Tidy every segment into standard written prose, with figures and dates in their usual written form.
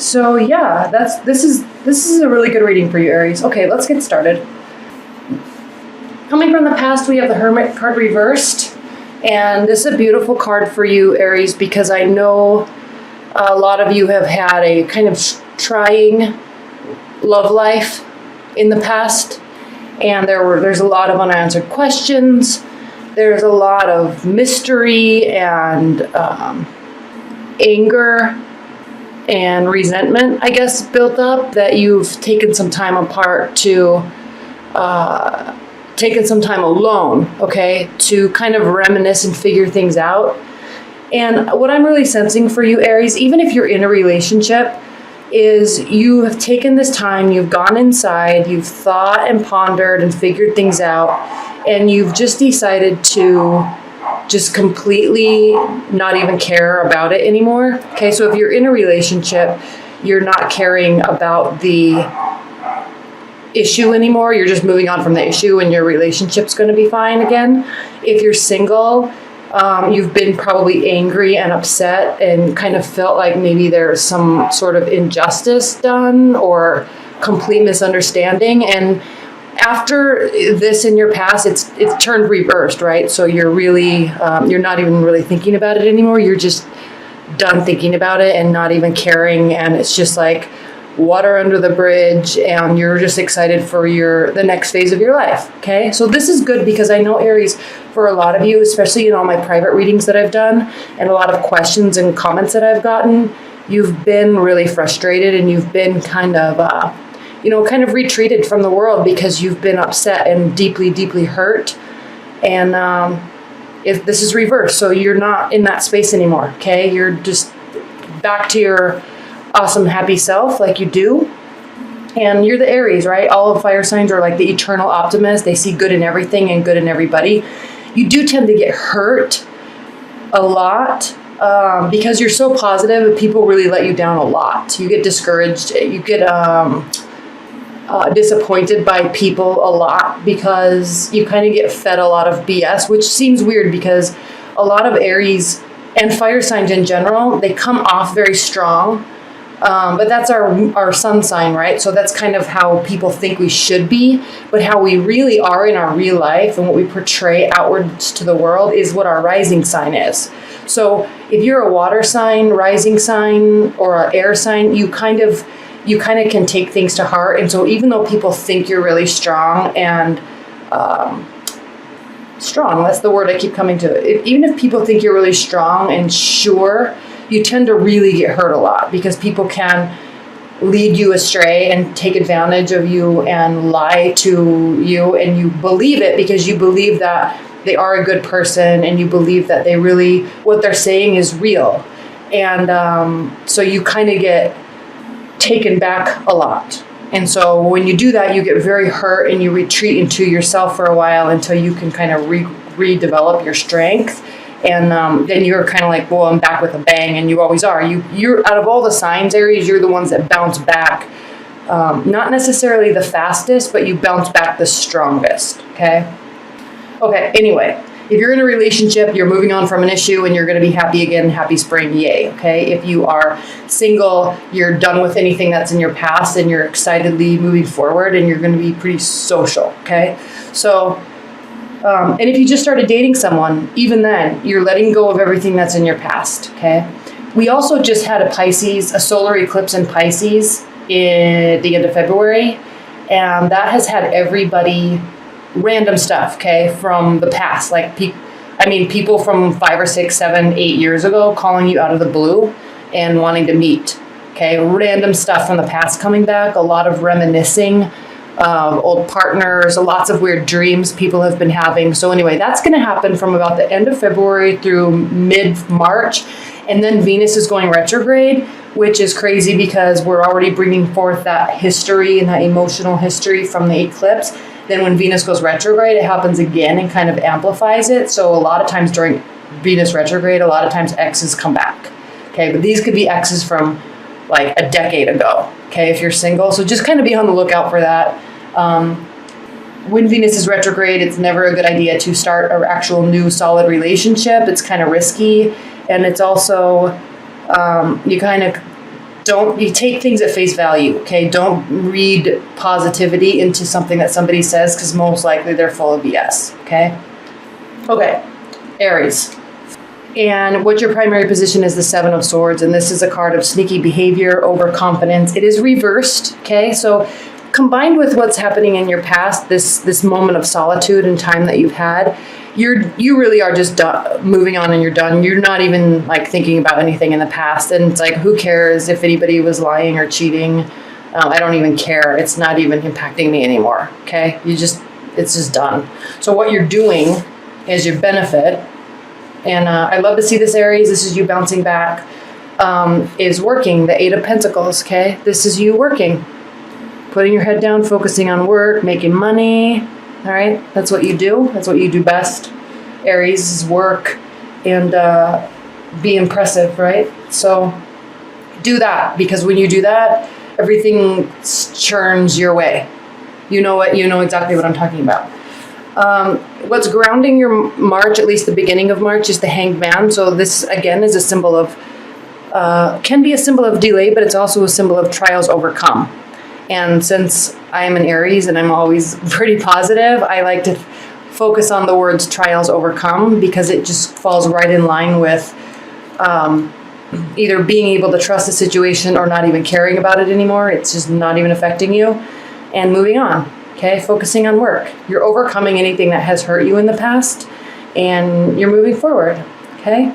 So yeah, this is a really good reading for you, Aries. Okay, let's get started. Coming from the past, we have the Hermit card reversed, and this is a beautiful card for you, Aries, because I know a lot of you have had a kind of trying love life in the past, and there's a lot of unanswered questions. There's a lot of mystery and anger and resentment, I guess, built up that you've taken some time apart to taken some time alone, okay, to kind of reminisce and figure things out. And what I'm really sensing for you, Aries, even if you're in a relationship, is you have taken this time, you've gone inside, you've thought and pondered and figured things out, and you've just decided to just completely not even care about it anymore. Okay, so if you're in a relationship, you're not caring about the issue anymore. You're just moving on from the issue and your relationship's going to be fine again. If you're single, you've been probably angry and upset and kind of felt like maybe there's some sort of injustice done or complete misunderstanding. And after this in your past, it's turned reversed, right? So you're really, you're not even really thinking about it anymore. You're just done thinking about it and not even caring. And it's just like water under the bridge, and you're just excited for the next phase of your life. Okay, so this is good because I know, Aries, for a lot of you, especially in all my private readings that I've done and a lot of questions and comments that I've gotten, you've been really frustrated and you've been kind of kind of retreated from the world because you've been upset and deeply, deeply hurt. And if this is reversed, so you're not in that space anymore. Okay, you're just back to your awesome, happy self like you do. And you're the Aries, right? All of fire signs are like the eternal optimist. They see good in everything and good in everybody. You do tend to get hurt a lot because you're so positive. People really let you down a lot. You get discouraged. You get disappointed by people a lot because you kind of get fed a lot of BS, which seems weird because a lot of Aries and fire signs in general, they come off very strong. But that's our sun sign, right? So that's kind of how people think we should be. But how we really are in our real life and what we portray outwards to the world is what our rising sign is. So if you're a water sign, rising sign, or an air sign, you kind of can take things to heart. And so even though people think you're really strong and strong, that's the word I keep coming to. Even if people think you're really strong and sure, you tend to really get hurt a lot because people can lead you astray and take advantage of you and lie to you, and you believe it because you believe that they are a good person and you believe that they really, what they're saying is real. And so you kind of get taken back a lot. And so when you do that, you get very hurt and you retreat into yourself for a while until you can kind of redevelop your strength. And then you're kind of like, well, I'm back with a bang, and you always are. You're out of all the signs, Aries, you're the ones that bounce back. Not necessarily the fastest, but you bounce back the strongest, okay? Okay, anyway, if you're in a relationship, you're moving on from an issue, and you're going to be happy again, happy spring, yay, okay? If you are single, you're done with anything that's in your past, and you're excitedly moving forward, and you're going to be pretty social, okay? So... and if you just started dating someone, even then, you're letting go of everything that's in your past, okay? We also just had a solar eclipse in Pisces at the end of February, and that has had everybody random stuff, okay, from the past. Like, people from 5 or 6, 7, 8 years ago calling you out of the blue and wanting to meet, okay? Random stuff from the past coming back, a lot of reminiscing, old partners, lots of weird dreams people have been having. So anyway, that's going to happen from about the end of February through mid-March. And then Venus is going retrograde, which is crazy because we're already bringing forth that history and that emotional history from the eclipse. Then when Venus goes retrograde, it happens again and kind of amplifies it. So a lot of times during Venus retrograde, a lot of times exes come back. Okay, but these could be exes from like a decade ago. Okay, if you're single. So just kind of be on the lookout for that. When Venus is retrograde, it's never a good idea to start an actual new solid relationship. It's kind of risky. And it's also, you kind of you take things at face value, okay? Don't read positivity into something that somebody says, because most likely they're full of BS, okay? Okay, Aries. And what your primary position is the Seven of Swords, and this is a card of sneaky behavior, overconfidence. It is reversed, okay? So combined with what's happening in your past, this moment of solitude and time that you've had, you really are just moving on and you're done. You're not even like thinking about anything in the past, and it's like, who cares if anybody was lying or cheating? I don't even care. It's not even impacting me anymore, okay? It's just done. So what you're doing is your benefit. And I love to see this, Aries. This is you bouncing back, is working, the Eight of Pentacles, okay? This is you working, putting your head down, focusing on work, making money, all right? That's what you do. That's what you do best. Aries is work and be impressive, right? So do that, because when you do that, everything churns your way. You know exactly what I'm talking about. What's grounding your March, at least the beginning of March, is the Hanged Man. So this, again, is a symbol of, can be a symbol of delay, but it's also a symbol of trials overcome. And since I am an Aries and I'm always pretty positive, I like to focus on the words trials overcome, because it just falls right in line with either being able to trust the situation or not even caring about it anymore. It's just not even affecting you, and moving on. Okay, focusing on work. You're overcoming anything that has hurt you in the past, and you're moving forward. Okay.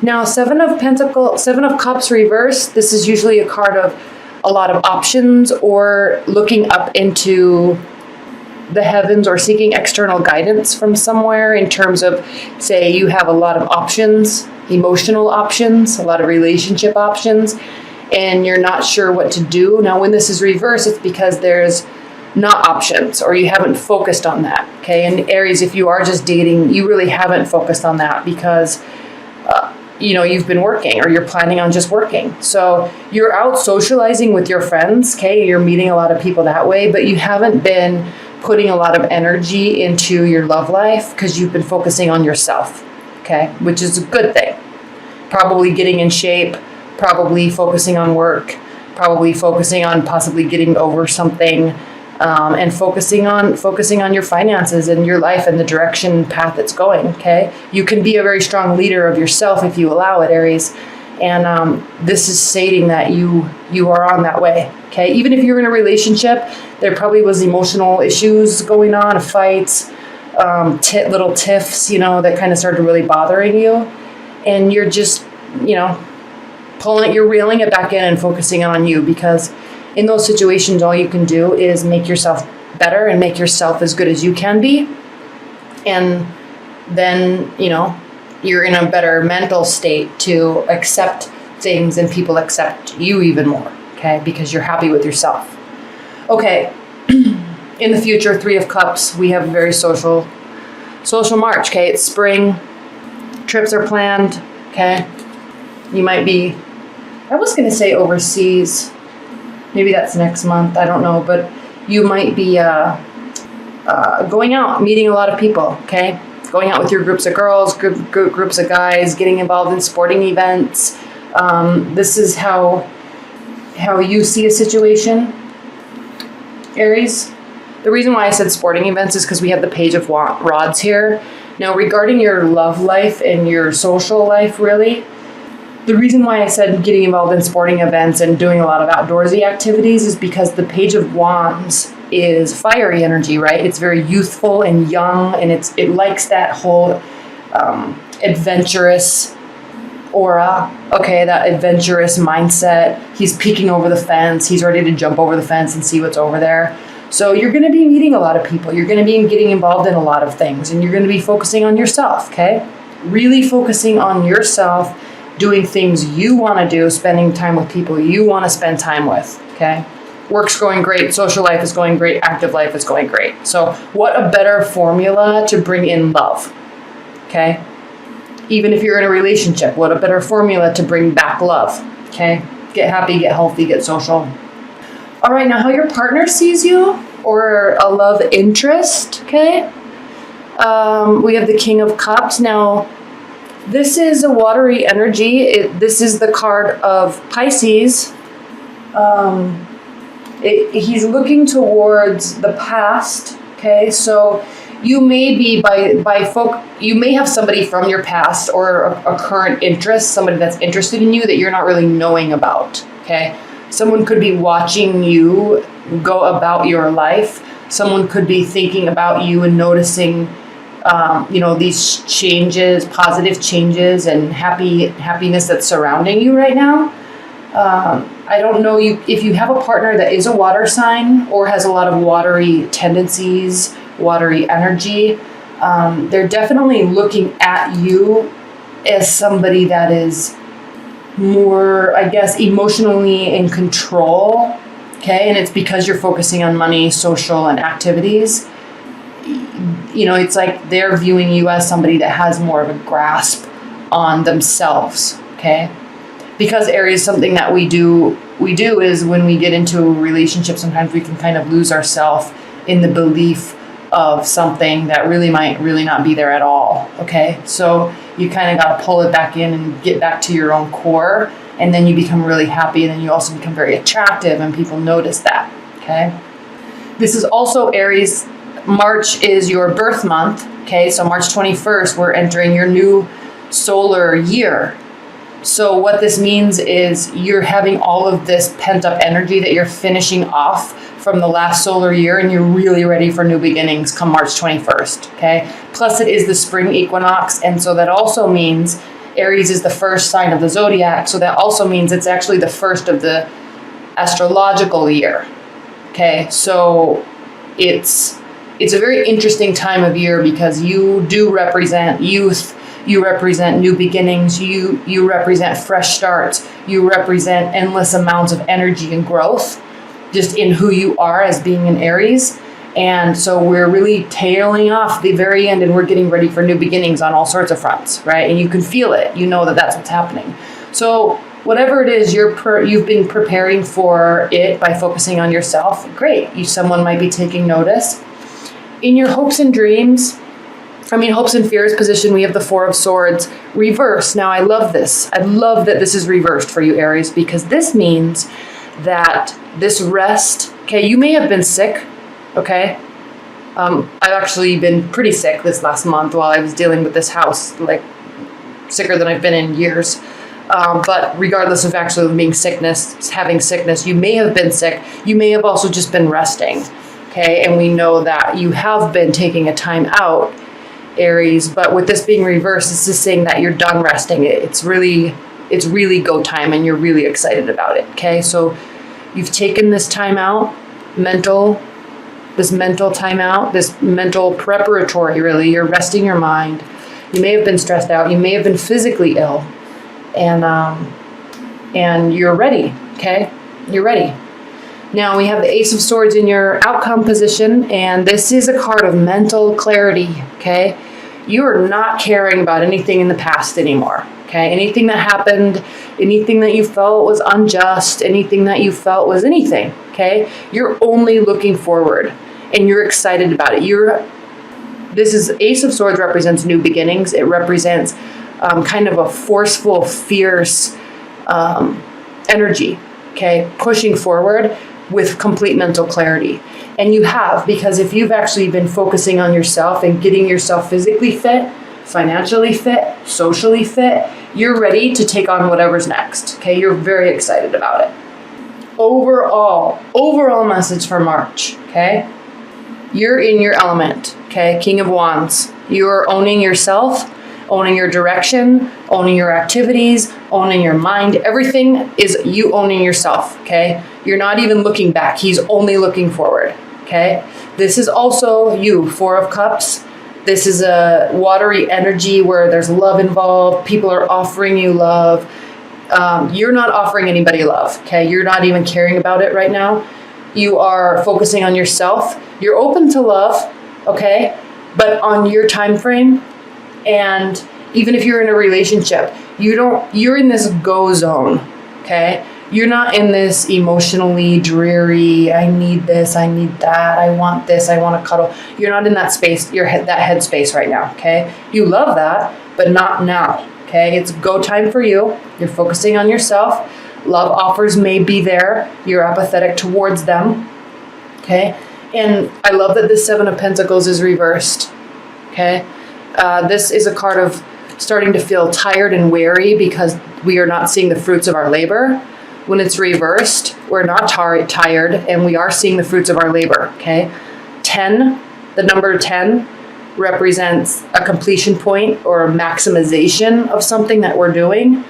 Now, Seven of Cups reversed. This is usually a card of a lot of options, or looking up into the heavens, or seeking external guidance from somewhere in terms of, say, you have a lot of options, emotional options, a lot of relationship options, and you're not sure what to do. Now, when this is reversed, it's because there's not options, or you haven't focused on that, okay? And Aries, if you are just dating, you really haven't focused on that, because you've been working, or you're planning on just working. So you're out socializing with your friends, okay? You're meeting a lot of people that way, but you haven't been putting a lot of energy into your love life, because you've been focusing on yourself, okay? Which is a good thing. Probably getting in shape, probably focusing on work, probably focusing on possibly getting over something, and focusing on your finances and your life and the direction path it's going, okay? You can be a very strong leader of yourself if you allow it, Aries. And this is stating that you are on that way, okay? Even if you're in a relationship, there probably was emotional issues going on, fights, little tiffs, that kind of started really bothering you. And you're just, you're reeling it back in and focusing on you, because in those situations, all you can do is make yourself better and make yourself as good as you can be. And then, you're in a better mental state to accept things, and people accept you even more, okay? Because you're happy with yourself. Okay, in the future, Three of Cups, we have a very social March, okay? It's spring, trips are planned, okay? You might be, I was going to say overseas. Maybe that's next month. I don't know. But you might be going out, meeting a lot of people, okay? Going out with your groups of girls, groups of guys, getting involved in sporting events. This is how you see a situation, Aries. The reason why I said sporting events is because we have the Page of Rods here. Now, regarding your love life and your social life, really, the reason why I said getting involved in sporting events and doing a lot of outdoorsy activities is because the Page of Wands is fiery energy, right? It's very youthful and young, and it likes that whole adventurous aura, okay, that adventurous mindset. He's peeking over the fence. He's ready to jump over the fence and see what's over there. So you're going to be meeting a lot of people. You're going to be getting involved in a lot of things, and you're going to be focusing on yourself, okay? Really focusing on yourself, doing things you want to do, spending time with people you want to spend time with, okay? Work's going great, social life is going great, active life is going great. So what a better formula to bring in love, okay? Even if you're in a relationship, what a better formula to bring back love, okay? Get happy, get healthy, get social. All right, now how your partner sees you, or a love interest, okay? We have the King of Cups. Now, This is a watery energy. This is the card of Pisces. He's looking towards the past. Okay, so you may be you may have somebody from your past or a current interest, somebody that's interested in you that you're not really knowing about. Okay, someone could be watching you go about your life. Someone could be thinking about you and noticing, these changes, positive changes, and happiness that's surrounding you right now. I don't know if you have a partner that is a water sign or has a lot of watery tendencies, watery energy. They're definitely looking at you as somebody that is more, I guess, emotionally in control. Okay, and it's because you're focusing on money, social, and activities. It's like they're viewing you as somebody that has more of a grasp on themselves. Okay, because Aries, something that we do is when we get into a relationship, sometimes we can kind of lose ourselves in the belief of something that might really not be there at all. Okay, so you kind of got to pull it back in and get back to your own core. And then you become really happy, and then you also become very attractive, and people notice that, okay? This is also Aries. March is your birth month, okay? So March 21st, we're entering your new solar year. So what this means is you're having all of this pent-up energy that you're finishing off from the last solar year, and you're really ready for new beginnings come March 21st, okay? Plus, it is the spring equinox, and so that also means Aries is the first sign of the zodiac, so that also means it's actually the first of the astrological year. Okay, so it's a very interesting time of year because you do represent youth, you represent new beginnings, you represent fresh starts, you represent endless amounts of energy and growth just in who you are as being an Aries. And so we're really tailing off the very end, and we're getting ready for new beginnings on all sorts of fronts, right? And you can feel it. You know that that's what's happening. So whatever it is you've been preparing for it by focusing on yourself, great. Someone might be taking notice. In your hopes and fears position, we have the Four of Swords reversed. Now, I love this. I love that this is reversed for you, Aries, because this means that this rest, okay, you may have been sick. Okay. I've actually been pretty sick this last month while I was dealing with this house, like sicker than I've been in years. But regardless of actually having sickness, you may have been sick. You may have also just been resting. Okay. And we know that you have been taking a time out, Aries, but with this being reversed, it's just saying that you're done resting. It's really go time, and you're really excited about it. Okay. So you've taken this time out, this mental time out, this mental preparatory, really. You're resting your mind. You may have been stressed out. You may have been physically ill. And you're ready, okay? You're ready. Now we have the Ace of Swords in your outcome position, and this is a card of mental clarity, okay? You are not caring about anything in the past anymore, okay? Anything that happened, anything that you felt was unjust, anything that you felt was anything, okay? You're only looking forward, and you're excited about it. This is Ace of Swords represents new beginnings. It represents kind of a forceful, fierce energy, okay? Pushing forward with complete mental clarity. And you have, because if you've actually been focusing on yourself and getting yourself physically fit, financially fit, socially fit, you're ready to take on whatever's next, okay? You're very excited about it. Overall message for March, okay? You're in your element, okay? King of Wands. You're owning yourself, owning your direction, owning your activities, owning your mind. Everything is you owning yourself, okay? You're not even looking back. He's only looking forward, okay? This is also you, Four of Cups. This is a watery energy where there's love involved. People are offering you love. You're not offering anybody love, okay? You're not even caring about it right now. You are focusing on yourself. You're open to love, okay? But on your time frame. And even if you're in a relationship, you're in this go zone, okay? You're not in this emotionally dreary, I need this, I need that, I want this, I want to cuddle. You're not in that space, that head space right now, okay? You love that, but not now, Okay, it's go time for you. You're focusing on yourself. Love offers may be there. You're apathetic towards them. Okay, and I love that this Seven of Pentacles is reversed. Okay, this is a card of starting to feel tired and weary because we are not seeing the fruits of our labor. When it's reversed, we're not tired and we are seeing the fruits of our labor. Okay, 10, the number 10 represents a completion point or a maximization of something that we're doing.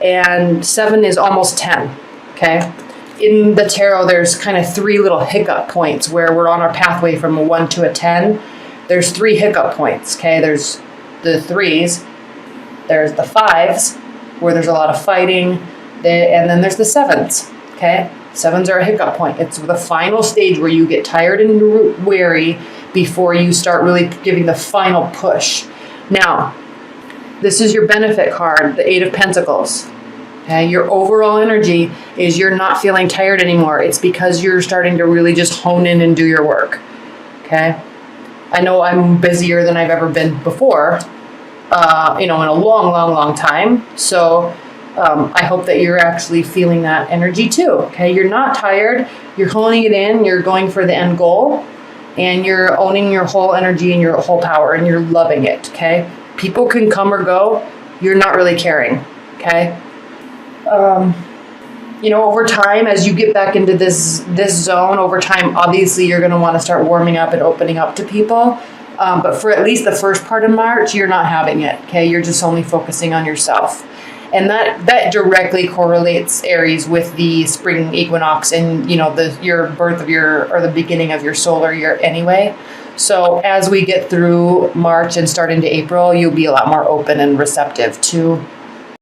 And 7 is almost 10, okay? In the tarot, there's kind of 3 little hiccup points where we're on our pathway from a 1 to a 10. There's 3 hiccup points, okay? There's the 3s, there's the 5s, where there's a lot of fighting, and then there's the 7s, okay? 7s are a hiccup point. It's the final stage where you get tired and weary before you start really giving the final push. Now, this is your benefit card, the 8 of Pentacles. Okay, your overall energy is you're not feeling tired anymore. It's because you're starting to really just hone in and do your work. Okay, I know I'm busier than I've ever been before, in a long time. So I hope that you're actually feeling that energy too. Okay, you're not tired. You're honing it in. You're going for the end goal, and you're owning your whole energy and your whole power, and you're loving it. Okay. People can come or go. You're not really caring, okay? Over time, as you get back into this zone, over time, obviously, you're going to want to start warming up and opening up to people. But for at least the first part of March, you're not having it, okay? You're just only focusing on yourself. And that directly correlates, Aries, with the spring equinox and, your birth of the beginning of your solar year anyway. So as we get through March and start into April, you'll be a lot more open and receptive to